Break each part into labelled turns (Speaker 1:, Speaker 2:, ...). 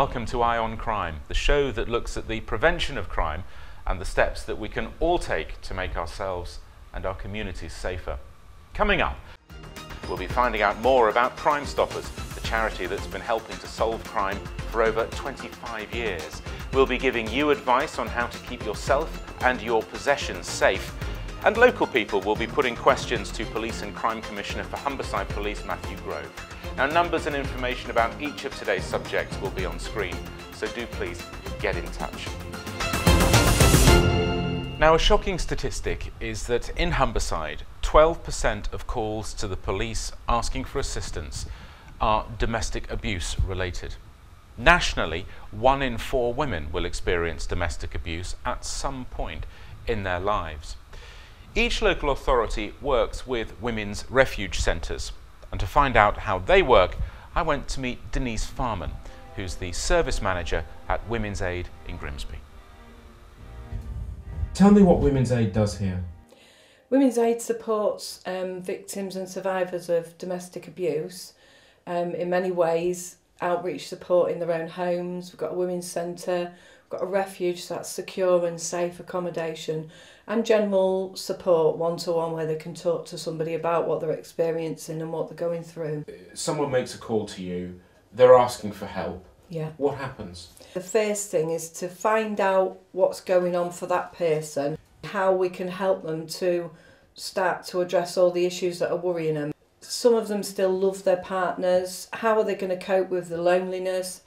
Speaker 1: Welcome to Eye on Crime, the show that looks at the prevention of crime and the steps that we can all take to make ourselves and our communities safer. Coming up, we'll be finding out more about Crime Stoppers, the charity that's been helping to solve crime for over 25 years. We'll be giving you advice on how to keep yourself and your possessions safe. And local people will be putting questions to Police and Crime Commissioner for Humberside Police, Matthew Grove. Now, numbers and information about each of today's subjects will be on screen, so do please get in touch. Now, a shocking statistic is that in Humberside, 12% of calls to the police asking for assistance are domestic abuse related. Nationally, 1 in 4 women will experience domestic abuse at some point in their lives. Each local authority works with women's refuge centres, and to find out how they work, I went to meet Denise Farman, who's the service manager at Women's Aid in Grimsby.
Speaker 2: Tell me what Women's Aid does here.
Speaker 3: Women's Aid supports victims and survivors of domestic abuse in many ways. Outreach support in their own homes, we've got a women's centre, we've got a refuge, so that's secure and safe accommodation, and general support one-to-one where they can talk to somebody about what they're experiencing and what they're going through.
Speaker 2: Someone makes a call to you, they're asking for help.
Speaker 3: Yeah.
Speaker 2: What happens?
Speaker 3: The first thing is to find out what's going on for that person, how we can help them to start to address all the issues that are worrying them. Some of them still love their partners. How are they going to cope with the loneliness?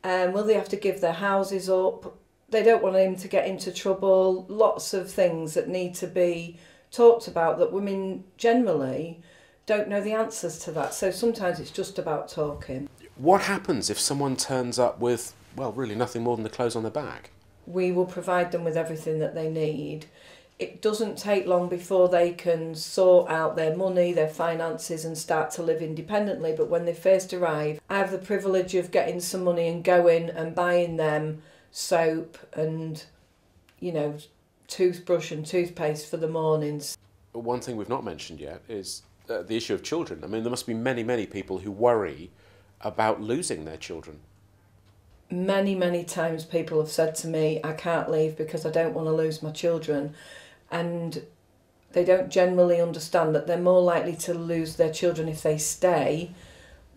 Speaker 3: Will they have to give their houses up? They don't want him to get into trouble. Lots of things that need to be talked about that women generally don't know the answers to that. So sometimes it's just about talking.
Speaker 2: What happens if someone turns up with, well, really nothing more than the clothes on their back?
Speaker 3: We will provide them with everything that they need. It doesn't take long before they can sort out their money, their finances and start to live independently. But when they first arrive, I have the privilege of getting some money and going and buying them soap and, you know, toothbrush and toothpaste for the mornings.
Speaker 2: One thing we've not mentioned yet is the issue of children. I mean, there must be many, many people who worry about losing their children.
Speaker 3: Many times people have said to me, I can't leave because I don't want to lose my children. And they don't generally understand that they're more likely to lose their children if they stay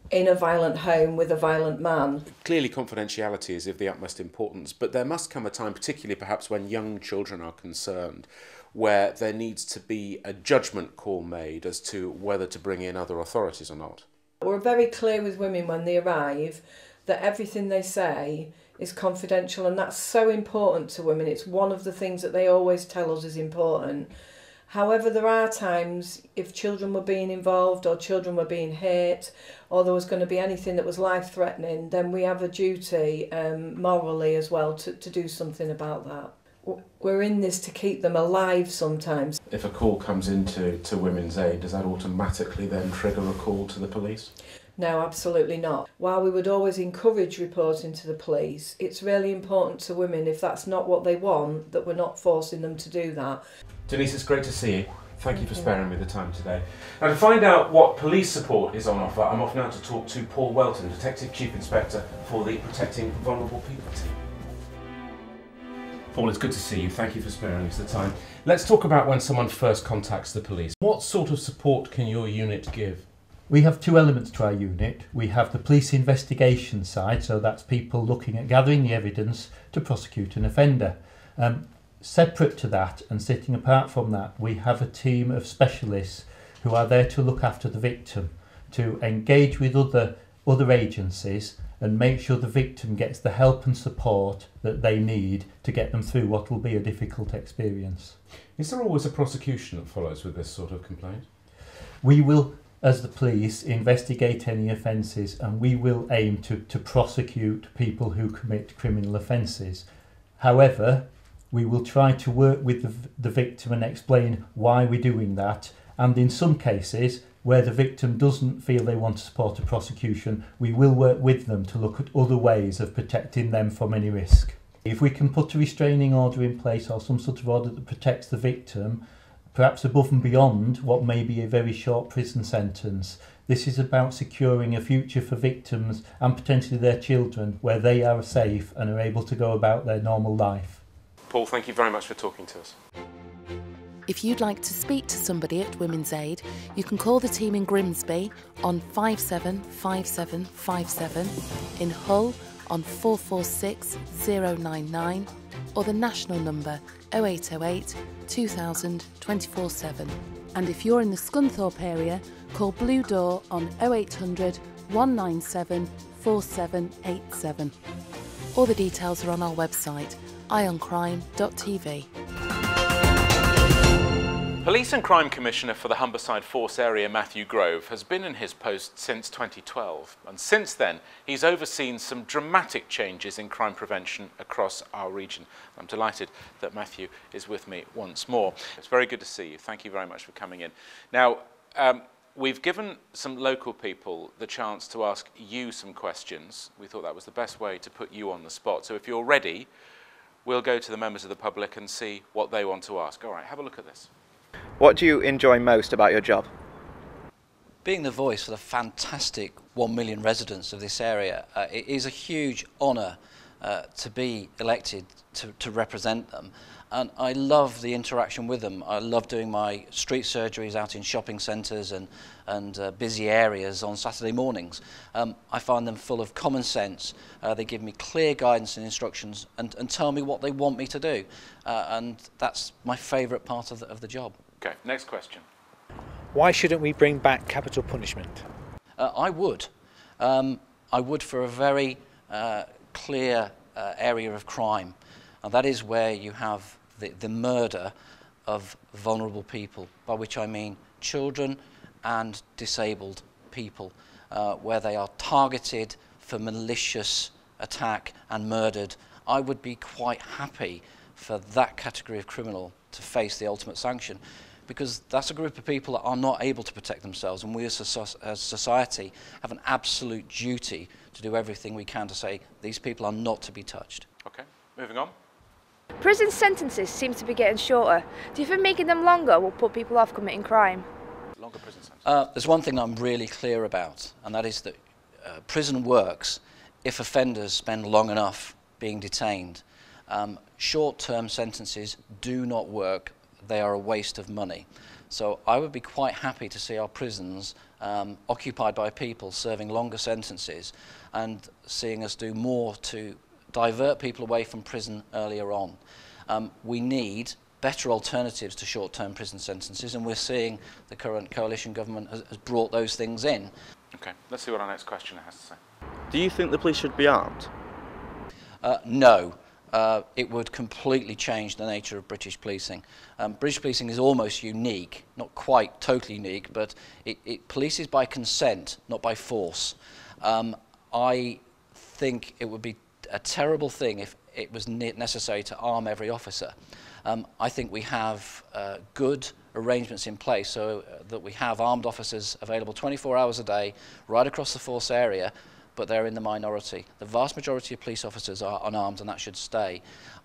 Speaker 3: in a violent home with a violent man.
Speaker 2: Clearly confidentiality is of the utmost importance, but there must come a time, particularly perhaps when young children are concerned, where there needs to be a judgment call made as to whether to bring in other authorities or not.
Speaker 3: We're very clear with women when they arrive that everything they say is confidential, and that's so important to women. It's one of the things that they always tell us is important. However, there are times if children were being involved or children were being hurt or there was going to be anything that was life-threatening, then we have a duty morally as well to do something about that. We're in this to keep them alive sometimes.
Speaker 2: If a call comes into Women's Aid, does that automatically then trigger a call to the police?
Speaker 3: No, absolutely not. While we would always encourage reporting to the police, it's really important to women, if that's not what they want, that we're not forcing them to do that.
Speaker 2: Denise, it's great to see you. Thank you for sparing me the time today. Now, to find out what police support is on offer, I'm off now to talk to Paul Welton, Detective Chief Inspector for the Protecting Vulnerable People team. Paul, it's good to see you. Thank you for sparing us the time. Let's talk about when someone first contacts the police. What sort of support can your unit give?
Speaker 4: We have 2 elements to our unit. We have the police investigation side, so that's people looking at gathering the evidence to prosecute an offender. Separate to that and sitting apart from that, we have a team of specialists who are there to look after the victim, to engage with other agencies and make sure the victim gets the help and support that they need to get them through what will be a difficult experience.
Speaker 2: Is there always a prosecution that follows with this sort of complaint?
Speaker 4: We will, as the police, investigate any offences, and we will aim to prosecute people who commit criminal offences. However, we will try to work with the victim and explain why we're doing that, and in some cases where the victim doesn't feel they want to support a prosecution, we will work with them to look at other ways of protecting them from any risk. If we can put a restraining order in place or some sort of order that protects the victim, perhaps above and beyond what may be a very short prison sentence. This is about securing a future for victims and potentially their children where they are safe and are able to go about their normal life.
Speaker 2: Paul, thank you very much for talking to us.
Speaker 5: If you'd like to speak to somebody at Women's Aid, you can call the team in Grimsby on 575757, in Hull on 446 099, or the national number 0808 2000 24/7. And if you're in the Scunthorpe area, call Blue Door on 0800 197 4787. All the details are on our website, eyeoncrime.tv.
Speaker 1: Police and Crime Commissioner for the Humberside Force area, Matthew Grove, has been in his post since 2012, and since then he's overseen some dramatic changes in crime prevention across our region. I'm delighted that Matthew is with me once more. It's very good to see you. Thank you very much for coming in. Now, we've given some local people the chance to ask you some questions. We thought that was the best way to put you on the spot. So if you're ready, we'll go to the members of the public and see what they want to ask. All right, have a look at this.
Speaker 6: What do you enjoy most about your job?
Speaker 7: Being the voice for the fantastic 1 million residents of this area, it is a huge honour to be elected to represent them. And I love the interaction with them. I love doing my street surgeries out in shopping centres and busy areas on Saturday mornings. I find them full of common sense. They give me clear guidance and instructions and tell me what they want me to do. And that's my favourite part of the job.
Speaker 1: Okay, next question.
Speaker 8: Why shouldn't we bring back capital punishment?
Speaker 7: I would. I would for a very clear area of crime. And that is where you have the murder of vulnerable people, by which I mean children and disabled people, where they are targeted for malicious attack and murdered. I would be quite happy for that category of criminal to face the ultimate sanction, because that's a group of people that are not able to protect themselves, and we as society have an absolute duty to do everything we can to say these people are not to be touched.
Speaker 1: Okay, moving on.
Speaker 9: Prison sentences seem to be getting shorter. Do you think making them longer will put people off committing crime?
Speaker 1: Longer prison sentences.
Speaker 7: There's one thing I'm really clear about, and that is that prison works if offenders spend long enough being detained. Short-term sentences do not work. They are a waste of money. So I would be quite happy to see our prisons occupied by people serving longer sentences and seeing us do more to divert people away from prison earlier on. We need better alternatives to short-term prison sentences, and we're seeing the current coalition government has brought those things in.
Speaker 1: Okay, let's see what our next questioner has to say.
Speaker 6: Do you think the police should be armed?
Speaker 7: No. It would completely change the nature of British policing. British policing is almost unique, not quite totally unique, but it polices by consent, not by force. I think it would be a terrible thing if it was necessary to arm every officer. I think we have good arrangements in place so that we have armed officers available 24 hours a day right across the force area, but they're in the minority. The vast majority of police officers are unarmed, and that should stay.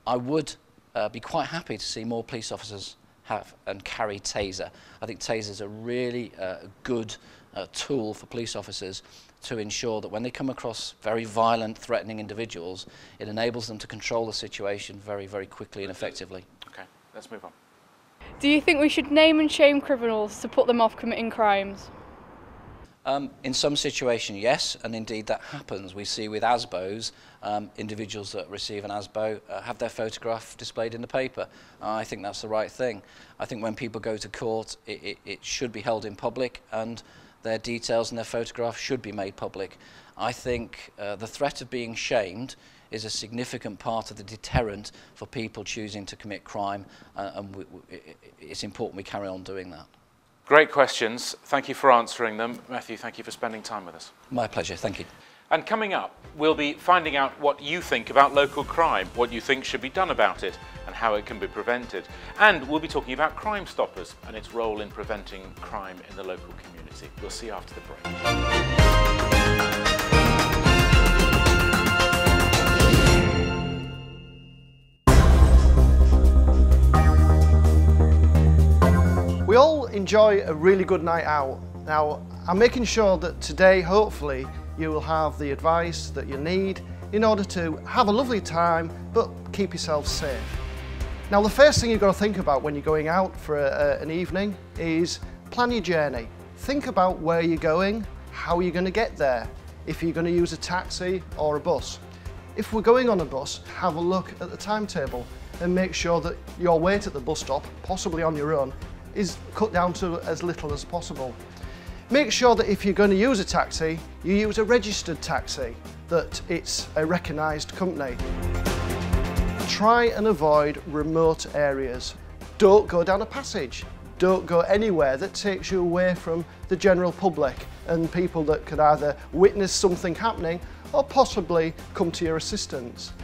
Speaker 7: I would be quite happy to see more police officers have and carry taser. I think tasers are really good tool for police officers to ensure that when they come across very violent, threatening individuals, it enables them to control the situation very, very quickly and effectively.
Speaker 1: Okay, let's move on.
Speaker 10: Do you think we should name and shame criminals to put them off committing crimes?
Speaker 7: In some situations, yes, and indeed that happens. We see with ASBOs, individuals that receive an ASBO have their photograph displayed in the paper. I think that's the right thing. I think when people go to court, it should be held in public, and their details and their photographs should be made public. I think the threat of being shamed is a significant part of the deterrent for people choosing to commit crime, and it's important we carry on doing that.
Speaker 1: Great questions. Thank you for answering them. Matthew, thank you for spending time with us.
Speaker 7: My pleasure. Thank you.
Speaker 1: And coming up, we'll be finding out what you think about local crime, what you think should be done about it, and how it can be prevented. And we'll be talking about Crime Stoppers and its role in preventing crime in the local community. We'll see you after the break.
Speaker 11: We all enjoy a really good night out. Now, I'm making sure that today, hopefully, you will have the advice that you need in order to have a lovely time, but keep yourself safe. Now, the first thing you've got to think about when you're going out for an evening is plan your journey. Think about where you're going, how you're going to get there, if you're going to use a taxi or a bus. If we're going on a bus, have a look at the timetable and make sure that your wait at the bus stop, possibly on your own, is cut down to as little as possible. Make sure that if you're going to use a taxi, you use a registered taxi, that it's a recognised company. Try and avoid remote areas. Don't go down a passage. Don't go anywhere that takes you away from the general public and people that could either witness something happening or possibly come to your assistance.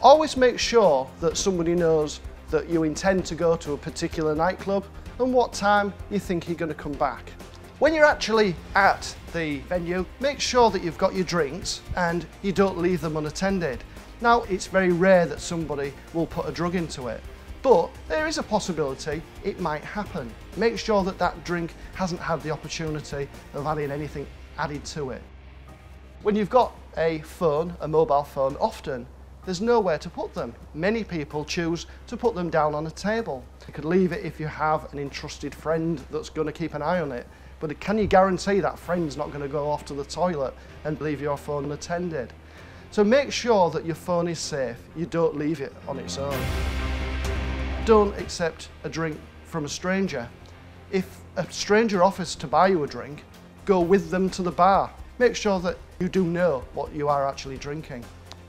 Speaker 11: Always make sure that somebody knows that you intend to go to a particular nightclub and what time you think you're going to come back. When you're actually at the venue, make sure that you've got your drinks and you don't leave them unattended. Now, it's very rare that somebody will put a drug into it, but there is a possibility it might happen. Make sure that that drink hasn't had the opportunity of adding anything added to it. When you've got a phone, a mobile phone, often there's nowhere to put them. Many people choose to put them down on a table. You could leave it if you have an entrusted friend that's going to keep an eye on it, but can you guarantee that friend's not going to go off to the toilet and leave your phone unattended? So make sure that your phone is safe. You don't leave it on its own. Don't accept a drink from a stranger. If a stranger offers to buy you a drink, go with them to the bar. Make sure that you do know what you are actually drinking.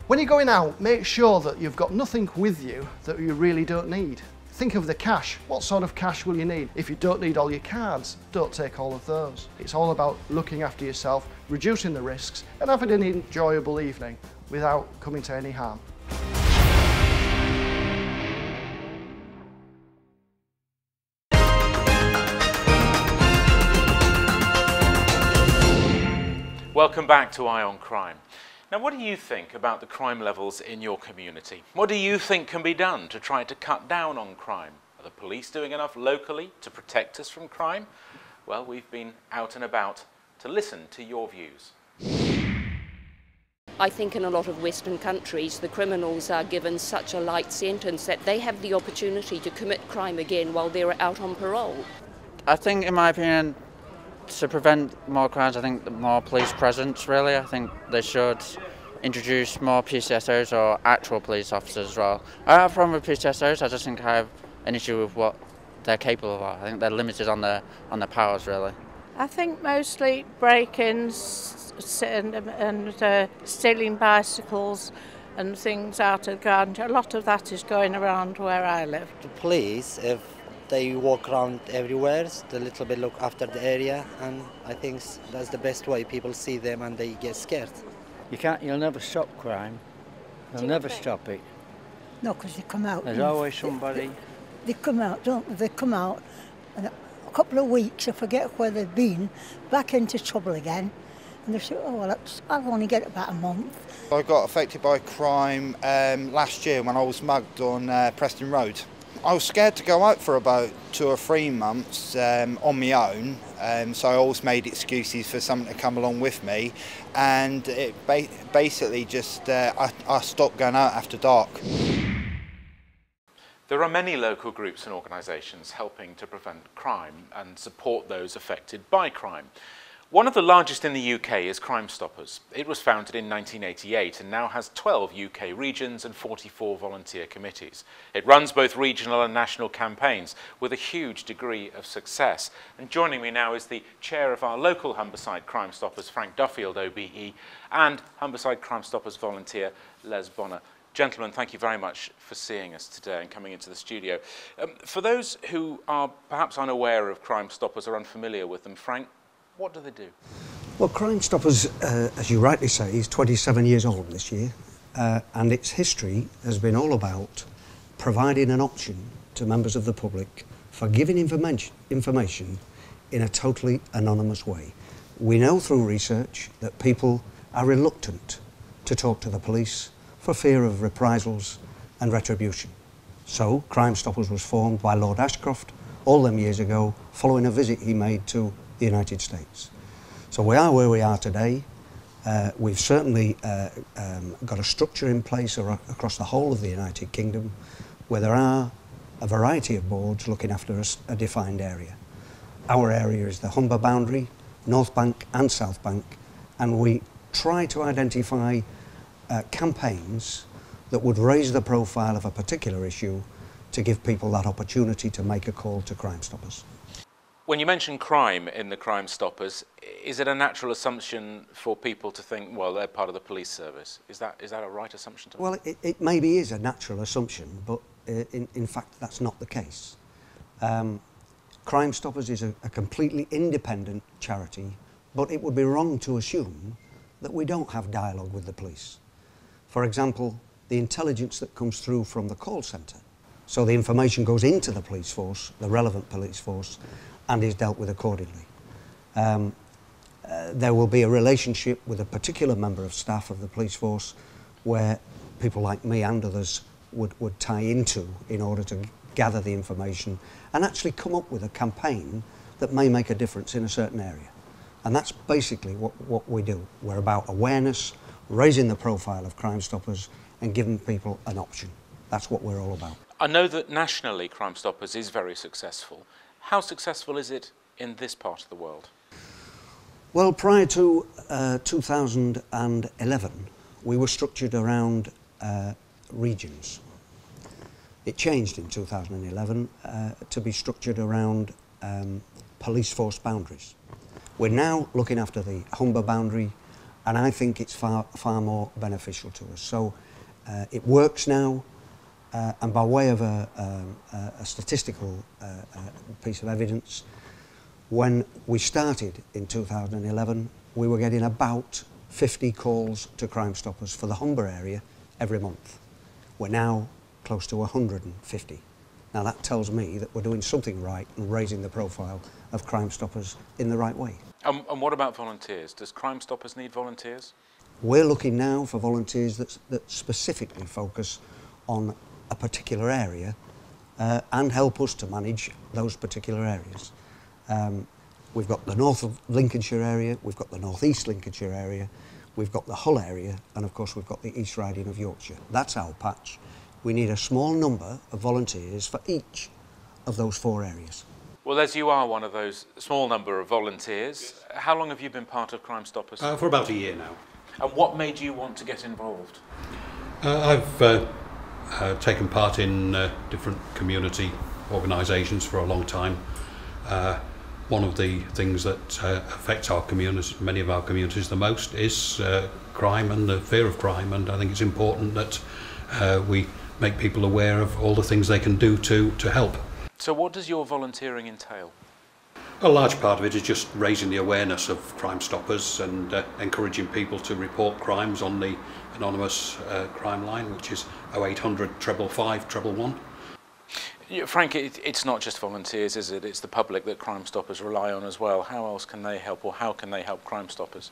Speaker 11: When you're going out, make sure that you've got nothing with you that you really don't need. Think of the cash. What sort of cash will you need? If you don't need all your cards, don't take all of those. It's all about looking after yourself, reducing the risks, and having an enjoyable evening without coming to any harm.
Speaker 1: Welcome back to Eye on Crime. Now, what do you think about the crime levels in your community? What do you think can be done to try to cut down on crime? Are the police doing enough locally to protect us from crime? Well, we've been out and about to listen to your views.
Speaker 12: I think in a lot of Western countries, the criminals are given such a light sentence that they have the opportunity to commit crime again while they're out on parole.
Speaker 13: I think, in my opinion, to prevent more crimes, I think more police presence, really. I think they should introduce more PCSOs or actual police officers as well. I don't have a problem with PCSOs, I just think I have an issue with what they're capable of. I think they're limited on their powers, really.
Speaker 14: I think mostly break-ins and stealing bicycles and things out of the garden. A lot of that is going around where I live.
Speaker 15: The police, if they walk around everywhere, a little bit look after the area, and I think that's the best way. People see them and they get scared.
Speaker 16: You'll never stop crime. You'll never stop it.
Speaker 17: No, because they come out.
Speaker 16: There's always somebody.
Speaker 17: They come out, don't they? They come out, and a couple of weeks, I forget where they've been, back into trouble again. And they say, oh, well, I'll only get about a month.
Speaker 18: I got affected by crime last year when I was mugged on Preston Road. I was scared to go out for about 2 or 3 months on my own, so I always made excuses for someone to come along with me, and it basically just I stopped going out after dark.
Speaker 1: There are many local groups and organisations helping to prevent crime and support those affected by crime. One of the largest in the UK is CrimeStoppers. It was founded in 1988 and now has 12 UK regions and 44 volunteer committees. It runs both regional and national campaigns with a huge degree of success. And joining me now is the chair of our local Humberside CrimeStoppers, Frank Duffield OBE, and Humberside CrimeStoppers volunteer, Les Bonner. Gentlemen, thank you very much for seeing us today and coming into the studio. For those who are perhaps unaware of CrimeStoppers or unfamiliar with them, Frank, what do they do?
Speaker 19: Well, CrimeStoppers, as you rightly say, is 27 years old this year, and its history has been all about providing an option to members of the public for giving information in a totally anonymous way. We know through research that people are reluctant to talk to the police for fear of reprisals and retribution. So, CrimeStoppers was formed by Lord Ashcroft all them years ago following a visit he made to the United States. So we are where we are today. We've certainly got a structure in place across the whole of the United Kingdom where there are a variety of boards looking after a defined area. Our area is the Humber boundary, North Bank and South Bank, and we try to identify campaigns that would raise the profile of a particular issue to give people that opportunity to make a call to Crime Stoppers.
Speaker 1: When you mention crime in the Crime Stoppers, is it a natural assumption for people to think, well, they're part of the police service? Is that a right assumption to make?
Speaker 19: Well, it maybe is a natural assumption, but in fact that's not the case. Crime Stoppers is a completely independent charity, but it would be wrong to assume that we don't have dialogue with the police. For example, the intelligence that comes through from the call centre. So the information goes into the police force, the relevant police force, and is dealt with accordingly. There will be a relationship with a particular member of staff of the police force where people like me and others would tie into in order to gather the information and actually come up with a campaign that may make a difference in a certain area. And that's basically what we do. We're about awareness, raising the profile of Crime Stoppers and giving people an option. That's what we're all about.
Speaker 1: I know that nationally Crime Stoppers is very successful. How successful is it in this part of the world?
Speaker 19: Well, prior to 2011, we were structured around regions. It changed in 2011 to be structured around police force boundaries. We're now looking after the Humber boundary, and I think it's far more beneficial to us. So it works now, and by way of a statistical piece of evidence, when we started in 2011, we were getting about 50 calls to Crime Stoppers for the Humber area every month. We're now close to 150. Now that tells me that we're doing something right and raising the profile of Crime Stoppers in the right way.
Speaker 1: And what about volunteers? Does Crime Stoppers need volunteers?
Speaker 19: We're looking now for volunteers that specifically focus on a particular area and help us to manage those particular areas. We've got the north of Lincolnshire area, we've got the north-east Lincolnshire area, we've got the Hull area, and of course we've got the East Riding of Yorkshire. That's our patch. We need a small number of volunteers for each of those 4 areas.
Speaker 1: Well, as you are one of those small number of volunteers, how long have you been part of Crime Stoppers?
Speaker 20: For about a year now.
Speaker 1: And what made you want to get involved?
Speaker 20: I've taken part in different community organisations for a long time. One of the things that affects our community, many of our communities the most, is crime and the fear of crime, and I think it's important that we make people aware of all the things they can do to help.
Speaker 1: So what does your volunteering entail?
Speaker 20: A large part of it is just raising the awareness of Crime Stoppers and encouraging people to report crimes on the anonymous crime line, which is 0800 555 111.
Speaker 1: Yeah, Frank, it's not just volunteers, is it? It's the public that Crime Stoppers rely on as well. How else can they help, or how can they help Crime Stoppers?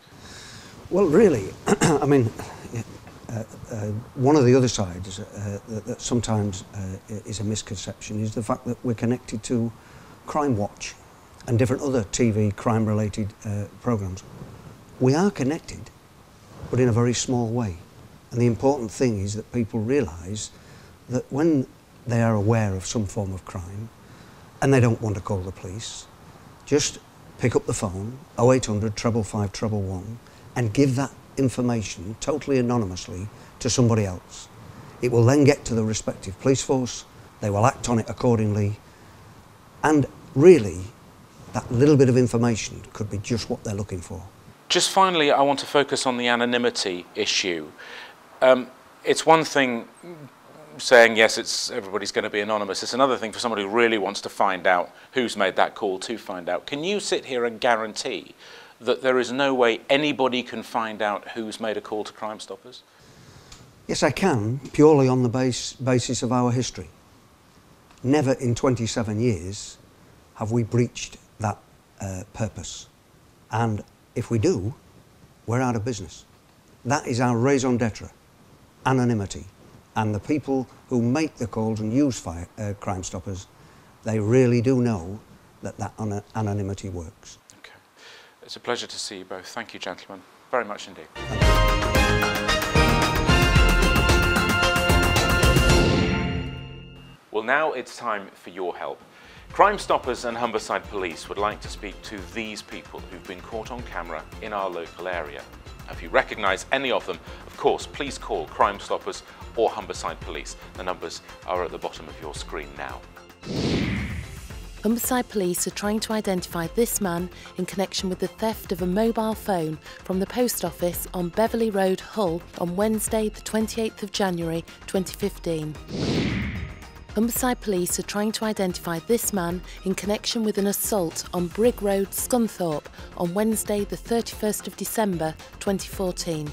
Speaker 19: Well, really, I mean, one of the other sides that sometimes is a misconception is the fact that we're connected to Crime Watch and different other TV crime-related programmes. We are connected, but in a very small way. And the important thing is that people realise that when they are aware of some form of crime and they don't want to call the police, just pick up the phone, 0800 555 111, and give that information totally anonymously to somebody else. It will then get to the respective police force, they will act on it accordingly, and really that little bit of information could be just what they're looking for.
Speaker 1: Just finally, I want to focus on the anonymity issue. It's one thing saying, yes, everybody's going to be anonymous. It's another thing for somebody who really wants to find out who's made that call to find out. Can you sit here and guarantee that there is no way anybody can find out who's made a call to Crime Stoppers?
Speaker 19: Yes, I can, purely on the basis of our history. Never in 27 years have we breached that purpose. And if we do, we're out of business. That is our raison d'etre, anonymity. And the people who make the calls and use Crime Stoppers they really do know that anonymity works.
Speaker 1: Okay. It's a pleasure to see you both. Thank you, gentlemen, very much indeed. Well, now it's time for your help. Crime Stoppers and Humberside Police would like to speak to these people who've been caught on camera in our local area. If you recognise any of them, of course, please call Crime Stoppers or Humberside Police. The numbers are at the bottom of your screen now.
Speaker 5: Humberside Police are trying to identify this man in connection with the theft of a mobile phone from the post office on Beverley Road, Hull, on Wednesday the 28th of January 2015. Humberside Police are trying to identify this man in connection with an assault on Brigg Road, Scunthorpe, on Wednesday the 31st of December 2014.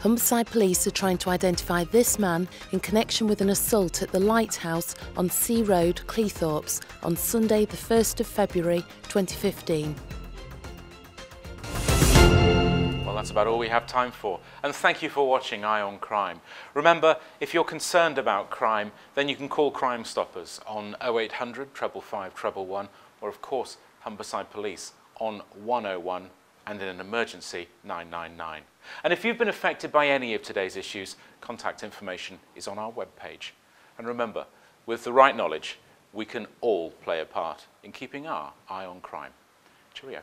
Speaker 5: Humberside Police are trying to identify this man in connection with an assault at the Lighthouse on Sea Road, Cleethorpes, on Sunday the 1st of February 2015.
Speaker 1: Well, that's about all we have time for. And thank you for watching Eye on Crime. Remember, if you're concerned about crime, then you can call Crime Stoppers on 0800 555 111, or of course, Humberside Police on 101, and in an emergency, 999. And if you've been affected by any of today's issues, contact information is on our webpage. And remember, with the right knowledge, we can all play a part in keeping our eye on crime. Cheerio.